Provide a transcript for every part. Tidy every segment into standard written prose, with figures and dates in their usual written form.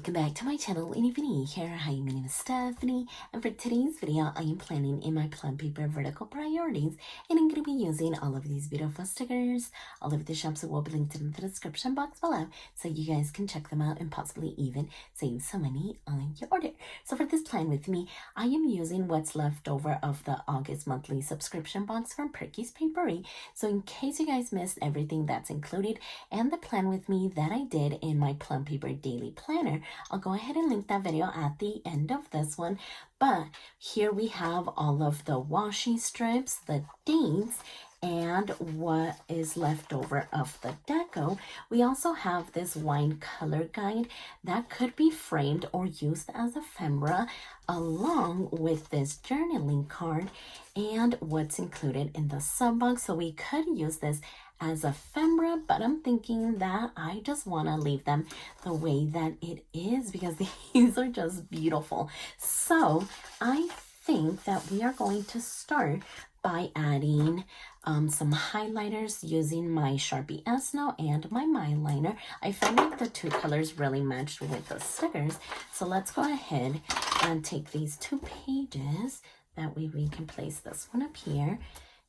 welcome back to my channel. And if you're new here, hi, my name is Stephany, and for today's video I am planning in my Plum Paper vertical priorities, and I'm going to be using all of these beautiful stickers. All of the shops will be linked in the description box below, so you guys can check them out and possibly even save some money on your order. So for this plan with me, I am using what's left over of the August monthly subscription box from Perky's Paperie. So in case you guys missed everything that's included and the plan with me that I did in my Plum Paper daily planner, I'll go ahead and link that video at the end of this one. But here we have all of the washi strips, the dates, and what is left over of the deco. We also have this wine color guide that could be framed or used as ephemera, along with this journaling card and what's included in the sub box. So we could use this as ephemera, but I'm thinking that I just want to leave them the way that it is because these are just beautiful. So I think that we are going to start by adding some highlighters using my Sharpie S-Note and my Myliner. I felt like the two colors really matched with the stickers. So let's go ahead and take these two pages. That way we can place this one up here.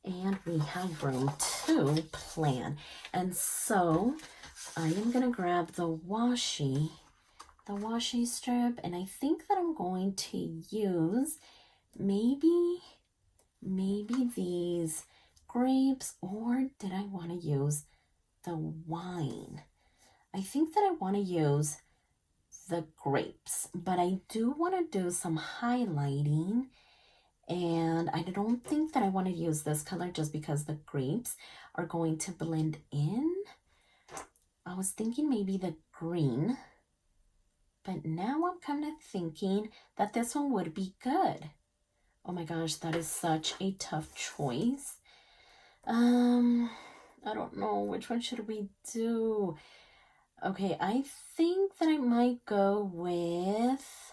And we have room to plan. And so I am going to grab the washi strip. And I think that I'm going to use maybe these grapes, or did I want to use the wine? I think that I want to use the grapes, but I do want to do some highlighting. And I don't think that I want to use this color just because the grapes are going to blend in. I was thinking maybe the green, but now I'm kind of thinking that this one would be good. Oh my gosh, that is such a tough choice. I don't know, which one should we do? Okay, I think that I might go with,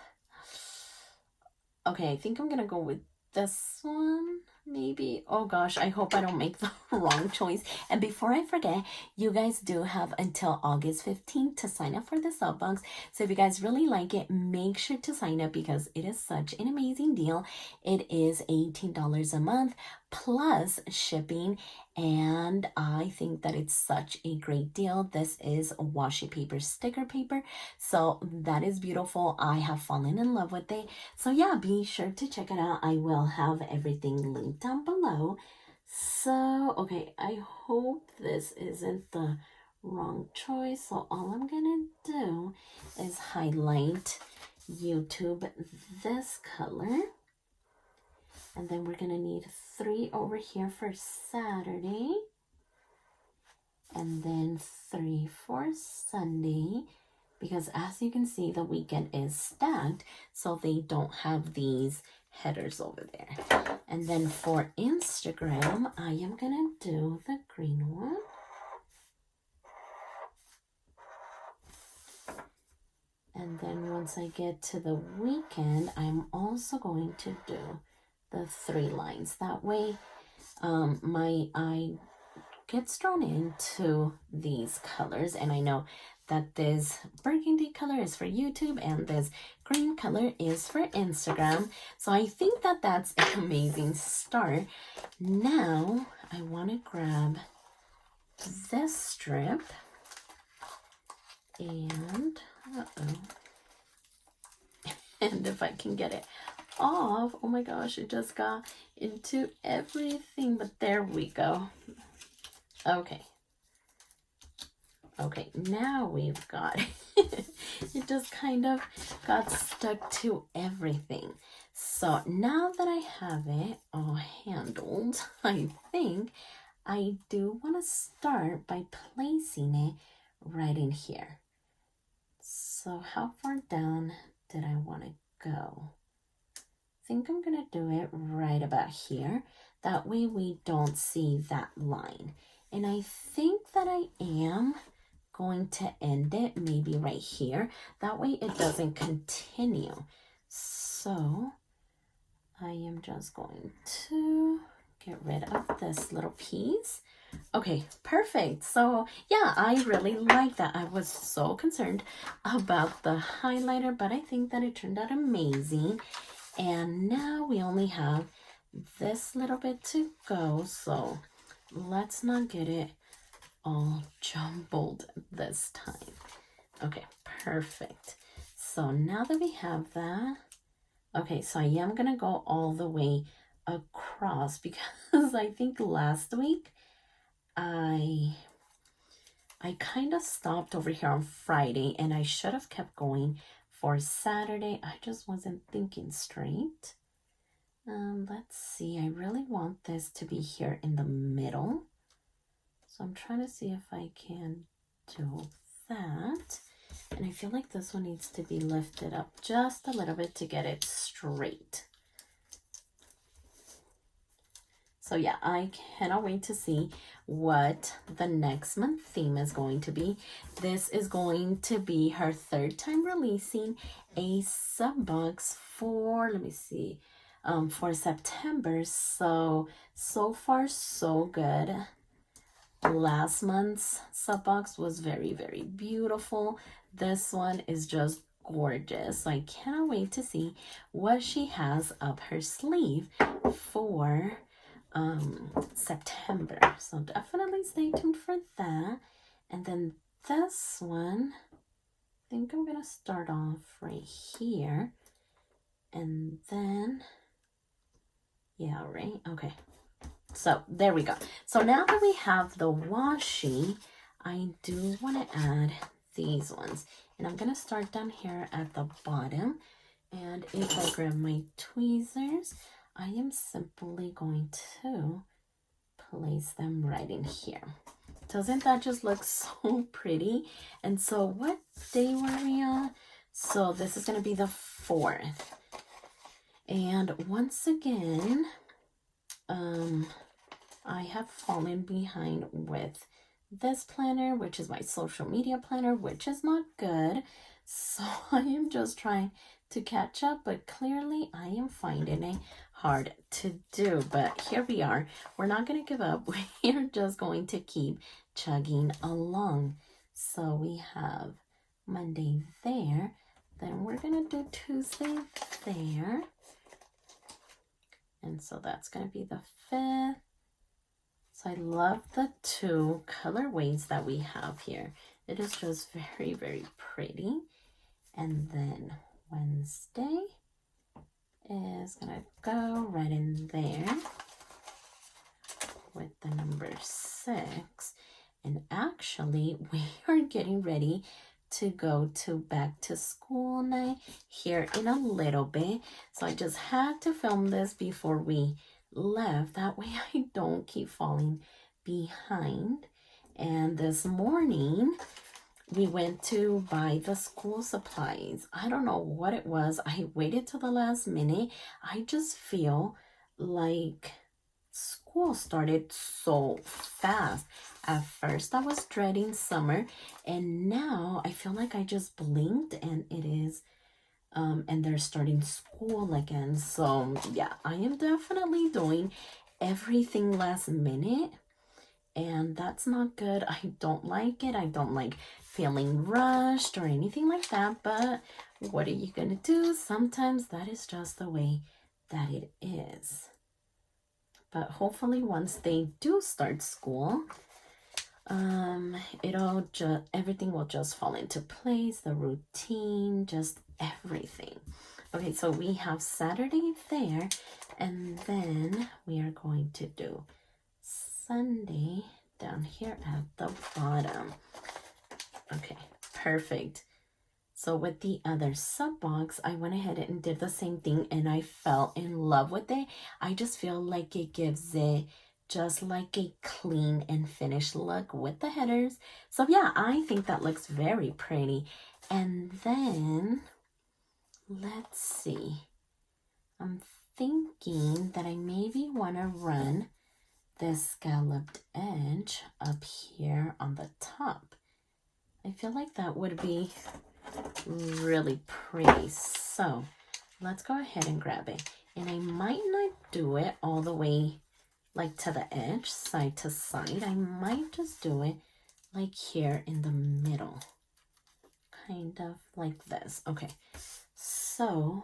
okay, I think I'm gonna go with this one, maybe. Oh gosh, I hope I don't make the wrong choice. And before I forget, you guys do have until August 15th to sign up for the sub box. So if you guys really like it, make sure to sign up because it is such an amazing deal. It is $18 a month plus shipping, and I think that it's such a great deal. This is washi paper sticker paper, so that is beautiful. I have fallen in love with it. So yeah, be sure to check it out. I will have everything linked down below. So okay, I hope this isn't the wrong choice. So all I'm gonna do is highlight YouTube this color, and then we're gonna need 3 over here for Saturday, and then 3 for Sunday, because as you can see, the weekend is stacked, so they don't have these headers over there. And then for Instagram, I am gonna do the green one. And then once I get to the weekend, I'm also going to do the 3 lines. That way my eye gets drawn into these colors, and I know that this burgundy color is for YouTube and this green color is for Instagram. So I think that that's an amazing start. Now I want to grab this strip and and if I can get it off, oh my gosh, it just got into everything, but there we go. Okay, now we've got it. It just kind of got stuck to everything. So now that I have it all handled, I think I do want to start by placing it right in here. So how far down did I want to go? I think I'm gonna do it right about here. That way we don't see that line. And I think that I am going to end it maybe right here. That way it doesn't continue. So I am just going to get rid of this little piece Okay, perfect. So yeah, I really like that. I was so concerned about the highlighter, but I think that it turned out amazing. And now we only have this little bit to go, so let's not get it all jumbled this time. Okay, perfect. So now that we have that, okay, so I am gonna go all the way across because I think last week I kind of stopped over here on Friday and I should have kept going for Saturday. I just wasn't thinking straight. Let's see, I really want this to be here in the middle. So I'm trying to see if I can do that. And I feel like this one needs to be lifted up just a little bit to get it straight. So yeah, I cannot wait to see what the next month theme is going to be. This is going to be her third time releasing a sub box for, let me see, for September. So far so good. Last month's sub box was very, very beautiful. This one is just gorgeous. So I cannot wait to see what she has up her sleeve for September. So definitely stay tuned for that. And then this one, I think I'm gonna start off right here, and then yeah, right, okay. So there we go. So now that we have the washi, I do want to add these ones, and I'm gonna start down here at the bottom. And if I grab my tweezers, I am simply going to place them right in here. Doesn't that just look so pretty? And so what day were we on? So this is going to be the 4th. And once again, I have fallen behind with this planner, which is my social media planner, which is not good. So I am just trying to catch up, but clearly I am finding it hard to do. But here we are. We're not going to give up. We're just going to keep chugging along. So we have Monday there. Then we're going to do Tuesday there. And so that's going to be the 5th. So I love the 2 colorways that we have here. It is just very, very pretty. And then Wednesday is gonna go right in there with the number 6. And actually, we are getting ready to go to back to school night here in a little bit. So I just had to film this before we left. That way I don't keep falling behind. And this morning, we went to buy the school supplies. I don't know what it was. I waited till the last minute. I just feel like school started so fast. At first, I was dreading summer, and now I feel like I just blinked and it is, and they're starting school again. So yeah, I am definitely doing everything last minute. And that's not good. I don't like it. I don't like feeling rushed or anything like that. But what are you going to do? Sometimes that is just the way that it is. But hopefully once they do start school, everything will just fall into place. The routine, just everything. Okay, so we have Saturday there. And then we are going to do Sunday down here at the bottom. Okay, perfect. So with the other sub box, I went ahead and did the same thing and I fell in love with it. I just feel like it gives it just like a clean and finished look with the headers. So yeah, I think that looks very pretty. And then let's see. I'm thinking that I maybe want to run this scalloped edge up here on the top. I feel like that would be really pretty. So let's go ahead and grab it. And I might not do it all the way like to the edge, side to side. I might just do it like here in the middle, kind of like this. Okay, so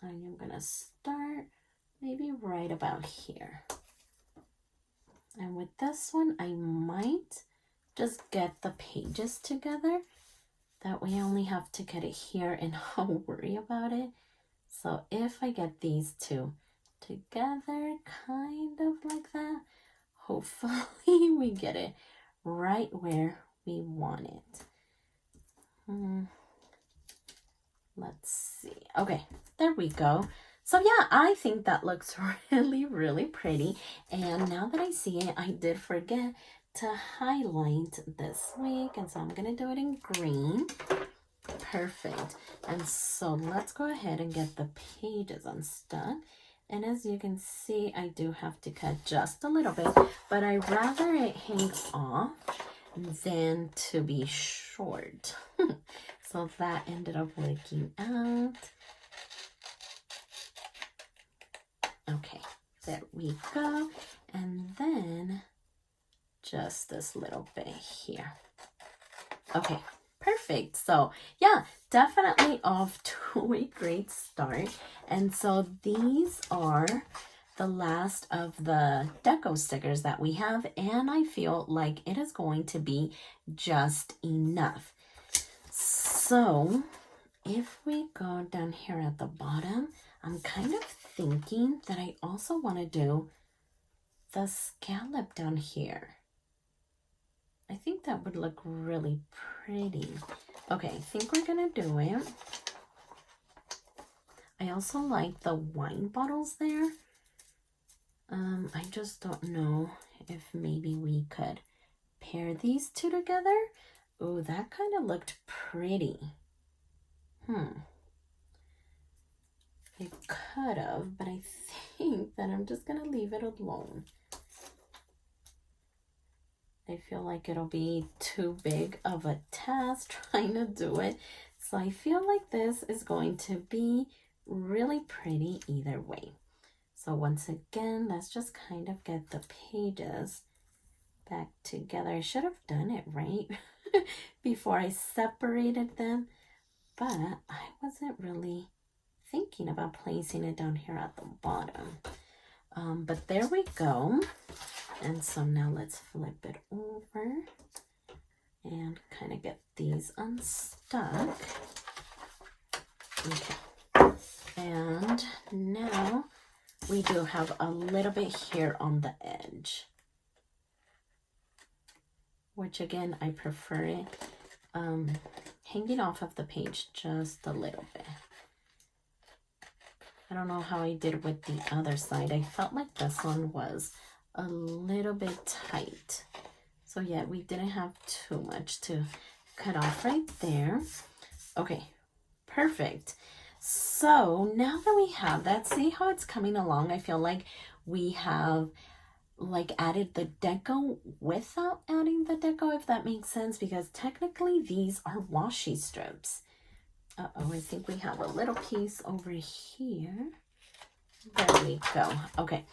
I am gonna start maybe right about here. And with this one, I might just get the pages together. That way I only have to get it here and not worry about it. So if I get these two together, kind of like that, hopefully we get it right where we want it. Let's see. Okay, there we go. So yeah, I think that looks really, really pretty. And now that I see it, I did forget to highlight this week. And so I'm going to do it in green. Perfect. And so let's go ahead and get the pages unstuck. And as you can see, I do have to cut just a little bit, but I rather it hang off than to be short. So that ended up working out. Okay, there we go. And then just this little bit here. Okay, perfect. So yeah, definitely off to a great start. And so these are the last of the deco stickers that we have, and I feel like it is going to be just enough. So if we go down here at the bottom, I'm kind of thinking that I also want to do the scallop down here. I think that would look really pretty. Okay, I think we're gonna do it. I also like the wine bottles there. I just don't know if maybe we could pair these two together. Oh, that kind of looked pretty. It could have, but I think that I'm just gonna leave it alone. I feel like it'll be too big of a task trying to do it. So I feel like this is going to be really pretty either way. So once again, let's just kind of get the pages back together. I should have done it right before I separated them, but I wasn't really thinking about placing it down here at the bottom. But there we go. And so now let's flip it over and kind of get these unstuck. Okay. And now we do have a little bit here on the edge, which again, I prefer it hanging off of the page just a little bit. I don't know how I did with the other side. I felt like this one was a little bit tight. So yeah, we didn't have too much to cut off right there. Okay, perfect. So now that we have that, see how it's coming along? I feel like we have like added the deco without adding the deco, if that makes sense, because technically these are washi strips. Uh-oh, I think we have a little piece over here. There we go. Okay,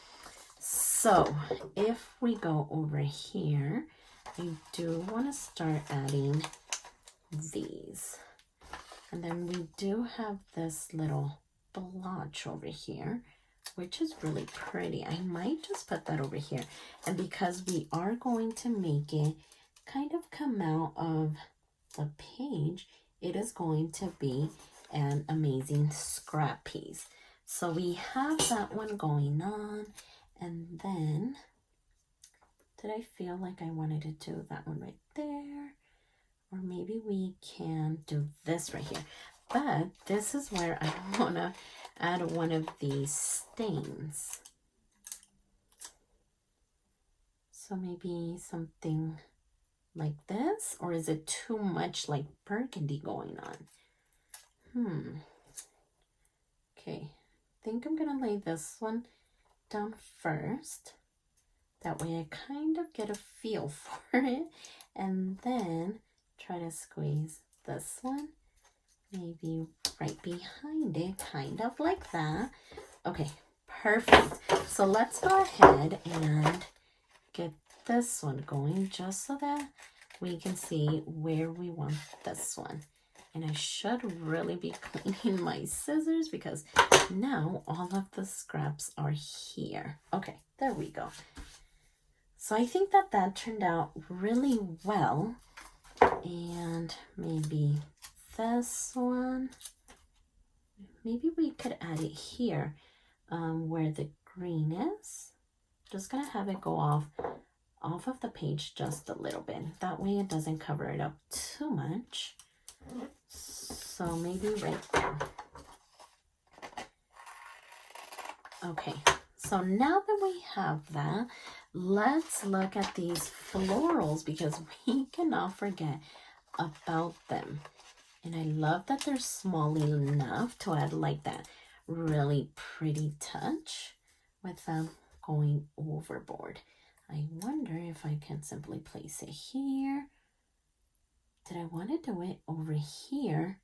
so if we go over here, I do want to start adding these. And then we do have this little blotch over here, which is really pretty. I might just put that over here. And because we are going to make it kind of come out of the page, it is going to be an amazing scrap piece. So we have that one going on. And then, did I feel like I wanted to do that one right there? Or maybe we can do this right here. But this is where I want to add one of these stains. So maybe something like this, or is it too much like burgundy going on? Okay, I think I'm gonna lay this one down first. That way I kind of get a feel for it, and then try to squeeze this one maybe right behind it, kind of like that. Okay, Perfect. So let's go ahead and get this one going just so that we can see where we want this one. And I should really be cleaning my scissors because now all of the scraps are here. Okay, there we go. So I think that that turned out really well. And maybe this one, maybe we could add it here where the green is. Just gonna have it go off of the page just a little bit. That way it doesn't cover it up too much. So maybe right there. Okay, so now that we have that, let's look at these florals because we cannot forget about them. And I love that they're small enough to add like that really pretty touch without going overboard. I wonder if I can simply place it here. Did I want to do it over here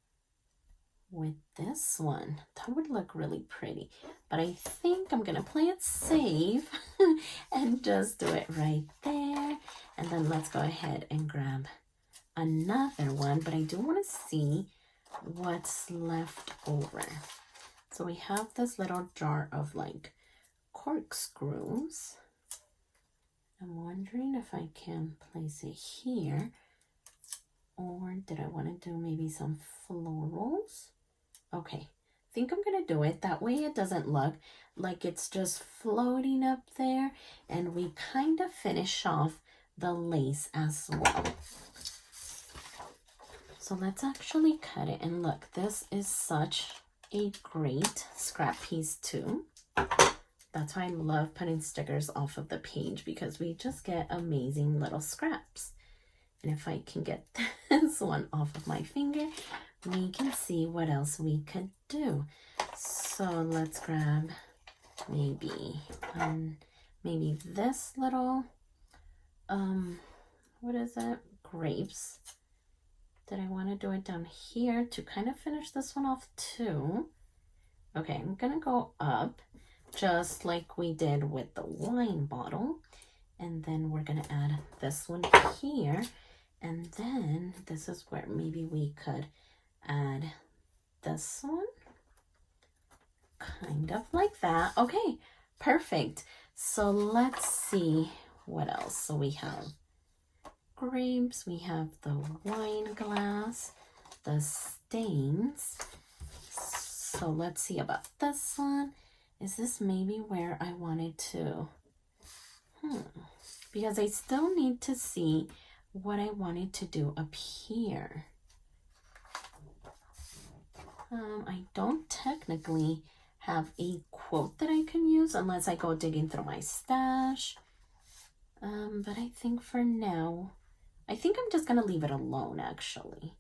with this one? That would look really pretty. But I think I'm going to play it safe and just do it right there. And then let's go ahead and grab another one. But I do want to see what's left over. So we have this little jar of like corkscrews. I'm wondering if I can place it here, or did I want to do maybe some florals? Okay, I think I'm going to do it. That way it doesn't look like it's just floating up there, and we kind of finish off the lace as well. So let's actually cut it, and look, this is such a great scrap piece too. That's why I love putting stickers off of the page, because we just get amazing little scraps. And if I can get this one off of my finger, we can see what else we could do. So let's grab maybe this little, what is it? Grapes. Did I want to do it down here to kind of finish this one off too? Okay, I'm gonna go up just like we did with the wine bottle, and then we're gonna add this one here, and then this is where maybe we could add this one, kind of like that. Okay, perfect. So let's see what else. So we have grapes, we have the wine glass, the stains. So let's see about this one. Is this maybe where I wanted to? Because I still need to see what I wanted to do up here. I don't technically have a quote that I can use unless I go digging through my stash. But I think for now, I think I'm just gonna leave it alone actually.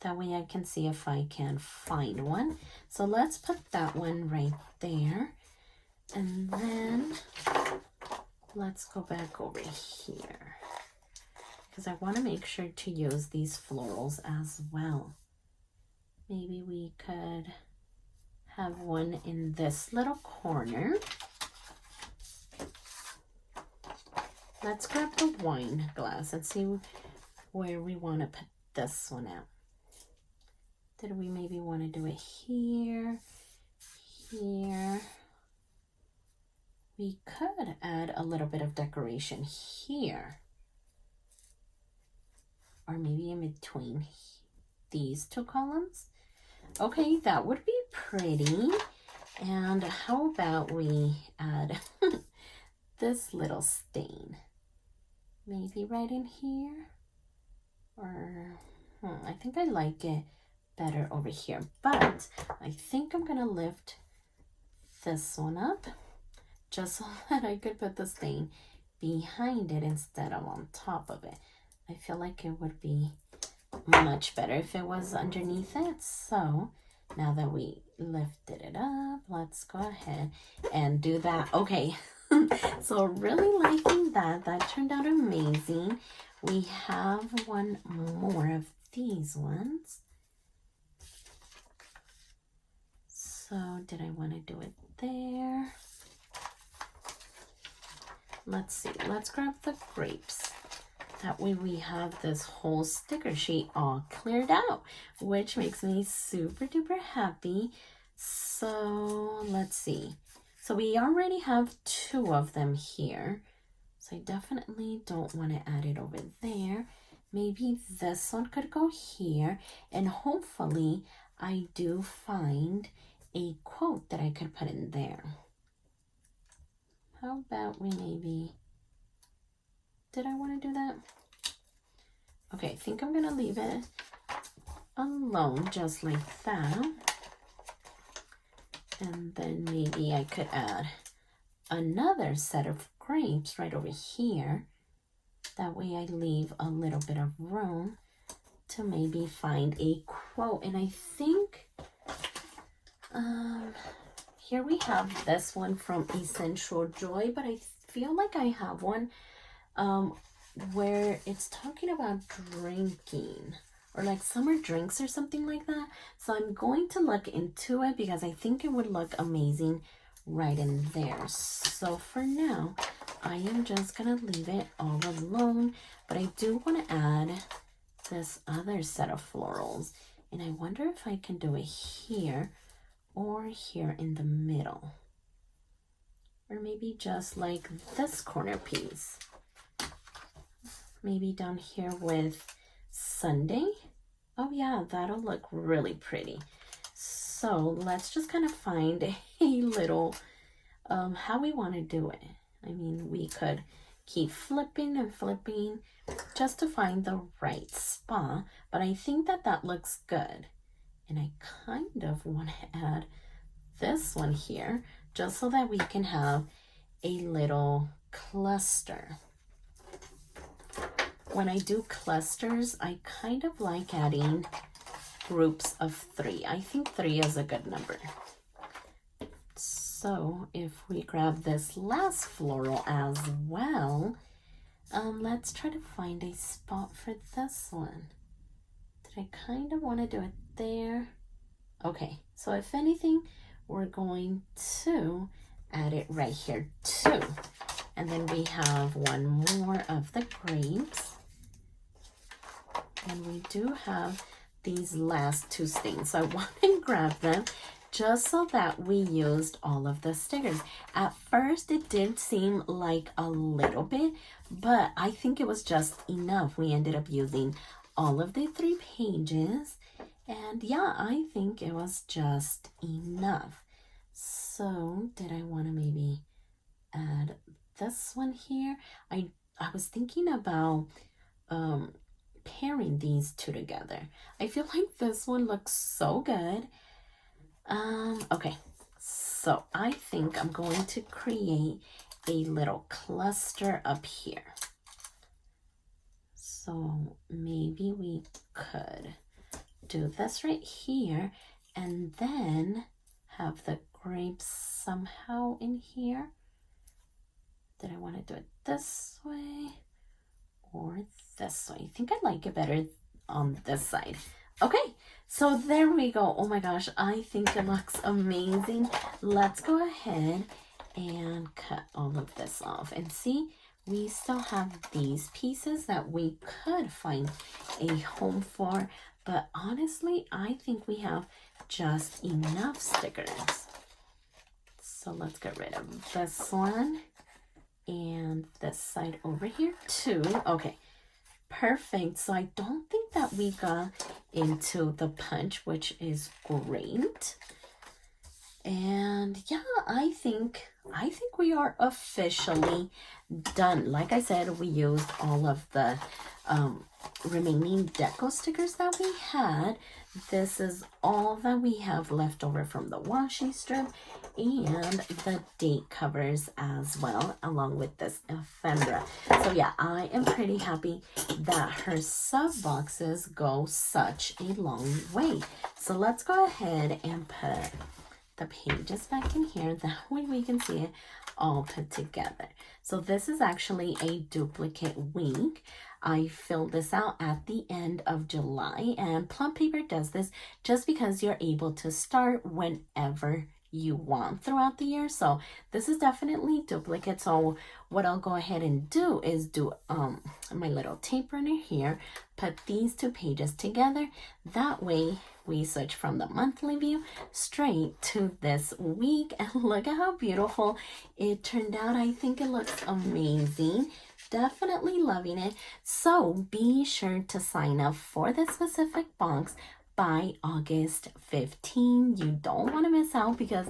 That way I can see if I can find one. So let's put that one right there. And then let's go back over here, because I want to make sure to use these florals as well. Maybe we could have one in this little corner. Let's grab the wine glass and see where we want to put this one out. Did we maybe want to do it here, here? We could add a little bit of decoration here, or maybe in between these two columns. Okay, that would be pretty. And how about we add this little stain? Maybe right in here, or I think I like it better over here, but I think I'm gonna lift this one up just so that I could put the stain behind it instead of on top of it. I feel like it would be much better if it was underneath it. So now that we lifted it up, let's go ahead and do that. Okay, so really liking that. That turned out amazing. We have one more of these ones. So did I want to do it there? let's see, let's grab the grapes. That way we have this whole sticker sheet all cleared out, which makes me super duper happy. So let's see. So we already have 2 of them here. So I definitely don't want to add it over there. Maybe this one could go here. And hopefully I do find a quote that I could put in there. How about we maybe... Did I want to do that? Okay, I think I'm going to leave it alone just like that. And then maybe I could add another set of grapes right over here. That way I leave a little bit of room to maybe find a quote. And I think here we have this one from Essential Joy, but I feel like I have one where it's talking about drinking or like summer drinks or something like that. So I'm going to look into it because I think it would look amazing right in there. So for now, I am just gonna leave it all alone, but I do want to add this other set of florals, and I wonder if I can do it here or here in the middle, or maybe just like this corner piece. Maybe down here with Sunday. Oh yeah, that'll look really pretty. So let's just kind of find a little how we want to do it. I mean, we could keep flipping and flipping just to find the right spot, but I think that that looks good. And I kind of want to add this one here just so that we can have a little cluster. When I do clusters, I kind of like adding groups of 3. I think 3 is a good number. So if we grab this last floral as well, let's try to find a spot for this one. Did I kind of want to do it there? Okay, so if anything, we're going to add it right here too. And then we have one more of the grapes. And we do have these last 2 stains. So I want to grab them just so that we used all of the stickers. At first, it did seem like a little bit, but I think it was just enough. We ended up using all of the 3 pages. And yeah, I think it was just enough. So did I want to maybe add this one here? I was thinking about pairing these 2 together. I feel like this one looks so good. Okay, so I think I'm going to create a little cluster up here. So maybe we could do this right here and then have the grapes somehow in here. Did I want to do it this way or this way? I think I like it better on this side. Okay, so there we go. Oh my gosh, I think it looks amazing. Let's go ahead and cut all of this off. And see, we still have these pieces that we could find a home for. But honestly, I think we have just enough stickers. So let's get rid of this one and this side over here too. Okay. Perfect. So I don't think that we got into the punch, which is great. And yeah, I think we are officially done. Like I said, we used all of the remaining deco stickers that we had. This is all that we have left over from the washi strip and the date covers as well, along with this ephemera. So yeah, I am pretty happy that her sub boxes go such a long way. So let's go ahead and put the pages back in here. That way we can see it all put together. So this is actually a duplicate wing. I filled this out at the end of July, and Plum Paper does this just because you're able to start whenever you want throughout the year. So this is definitely duplicate. So what I'll go ahead and do is do my little tape runner here, put these 2 pages together. That way we switch from the monthly view straight to this week, and look at how beautiful it turned out. I think it looks amazing. Definitely loving it. So be sure to sign up for this specific box by August 15. You don't want to miss out, because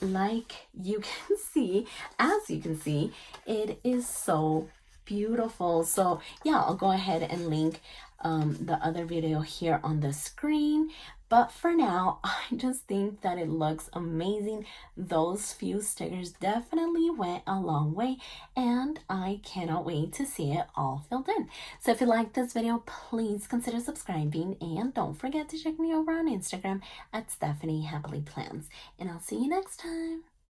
like you can see, as you can see, it is so beautiful. So yeah, I'll go ahead and link the other video here on the screen, but for now I just think that it looks amazing. Those few stickers definitely went a long way, and I cannot wait to see it all filled in. So if you like this video, please consider subscribing, and don't forget to check me over on Instagram at stephanyhappilyplans, and I'll see you next time.